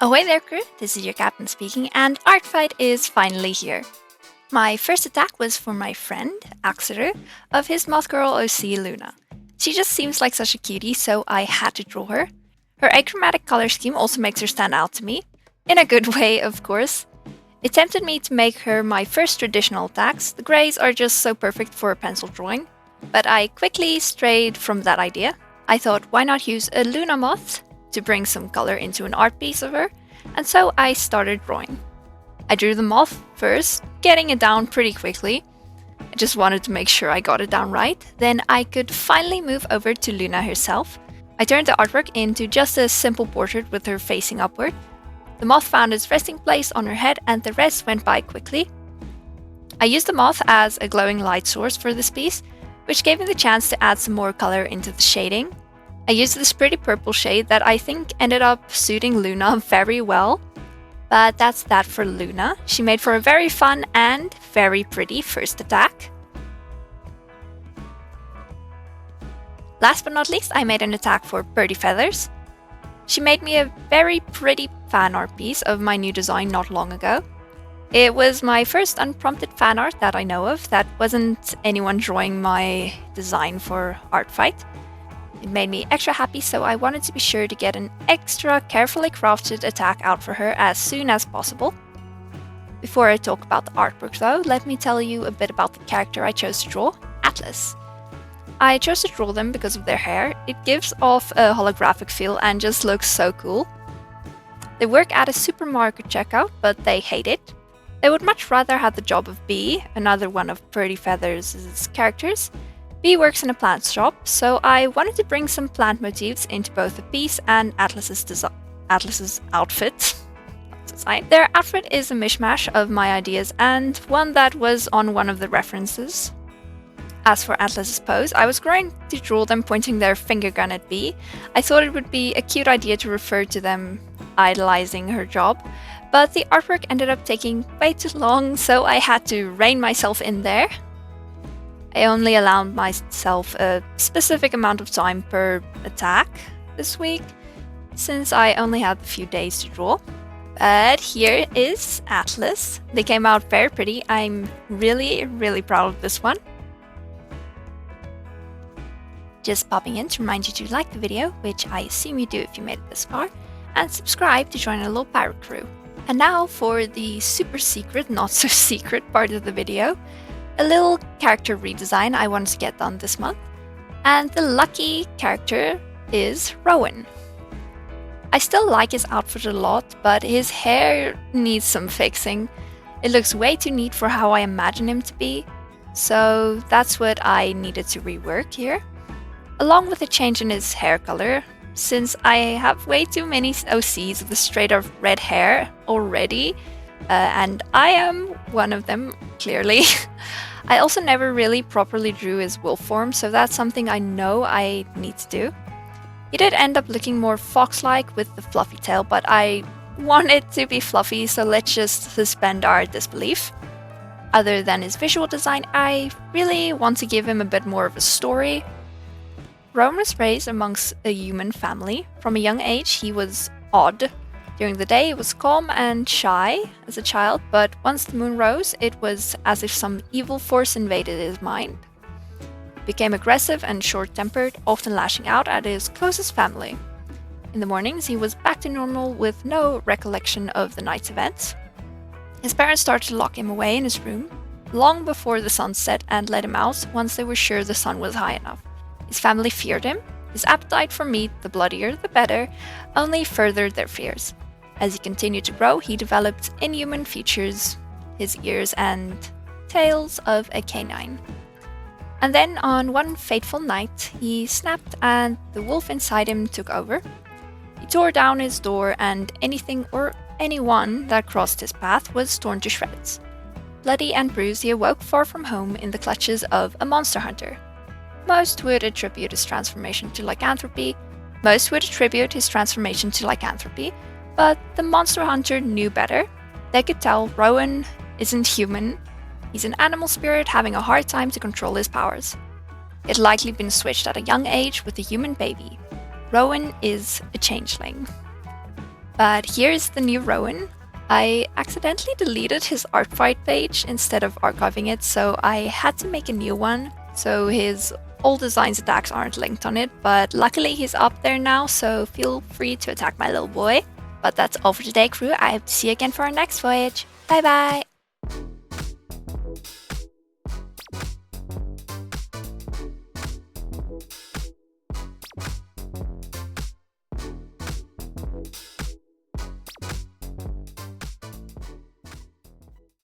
Ahoy there, crew! This is your captain speaking, and Art Fight is finally here. My first attack was for my friend, Axeru, of his Moth Girl OC Luna. She just seems like such a cutie, so I had to draw her. Her achromatic color scheme also makes her stand out to me. In a good way, of course. It tempted me to make her my first traditional attacks. The greys are just so perfect for a pencil drawing. But I quickly strayed from that idea. I thought, why not use a Luna Moth to bring some color into an art piece of her, and so I started drawing. I drew the moth first, getting it down pretty quickly. I just wanted to make sure I got it down right. Then I could finally move over to Luna herself. I turned the artwork into just a simple portrait with her facing upward. The moth found its resting place on her head and the rest went by quickly. I used the moth as a glowing light source for this piece, which gave me the chance to add some more color into the shading. I used this pretty purple shade that I think ended up suiting Luna very well. But that's that for Luna. She made for a very fun and very pretty first attack. Last but not least, I made an attack for Birdie Feathers. She made me a very pretty fan art piece of my new design not long ago. It was my first unprompted fan art that I know of. That wasn't anyone drawing my design for Art Fight. It made me extra happy, so I wanted to be sure to get an extra carefully crafted attack out for her as soon as possible. Before I talk about the artwork though, let me tell you a bit about the character I chose to draw, Atlas. I chose to draw them because of their hair. It gives off a holographic feel and just looks so cool. They work at a supermarket checkout, but they hate it. They would much rather have the job of Bee, another one of Birdie Feathers' characters. Bee works in a plant shop, so I wanted to bring some plant motifs into both the piece and Atlas's outfit. Their outfit is a mishmash of my ideas and one that was on one of the references. As for Atlas's pose, I was going to draw them pointing their finger gun at Bee. I thought it would be a cute idea to refer to them idolizing her job, but the artwork ended up taking way too long, so I had to rein myself in there. I only allowed myself a specific amount of time per attack this week, since I only had a few days to draw. But here is Atlas. They came out very pretty. I'm really proud of this one. Just popping in to remind you to like the video, which I assume you do if you made it this far, and subscribe to join a little pirate crew. And now for the super secret, not so secret part of the video. A little character redesign I wanted to get done this month, and the lucky character is Rowan. I still like his outfit a lot, but his hair needs some fixing. It looks way too neat for how I imagine him to be, so that's what I needed to rework here. Along with a change in his hair color, since I have way too many OCs with straight up red hair already, and I am one of them, clearly. I also never really properly drew his wolf form, so that's something I know I need to do. He did end up looking more fox-like with the fluffy tail, but I want it to be fluffy, so let's just suspend our disbelief. Other than his visual design, I really want to give him a bit more of a story. Rowan was raised amongst a human family. From a young age, he was odd. During the day, he was calm and shy as a child, but once the moon rose, it was as if some evil force invaded his mind. He became aggressive and short-tempered, often lashing out at his closest family. In the mornings, he was back to normal with no recollection of the night's events. His parents started to lock him away in his room long before the sun set and let him out once they were sure the sun was high enough. His family feared him. His appetite for meat, the bloodier the better, only furthered their fears. As he continued to grow, he developed inhuman features, his ears and tails of a canine. And then on one fateful night, he snapped and the wolf inside him took over. He tore down his door and anything or anyone that crossed his path was torn to shreds. Bloody and bruised, he awoke far from home in the clutches of a monster hunter. Most would attribute his transformation to lycanthropy, but the monster hunter knew better. They could tell Rowan isn't human. He's an animal spirit having a hard time to control his powers. It had likely been switched at a young age with a human baby. Rowan is a changeling. But here's the new Rowan. I accidentally deleted his Artfight page instead of archiving it, so I had to make a new one. So his old design's attacks aren't linked on it, but luckily he's up there now, so feel free to attack my little boy. But that's all for today, crew. I hope to see you again for our next voyage. Bye bye!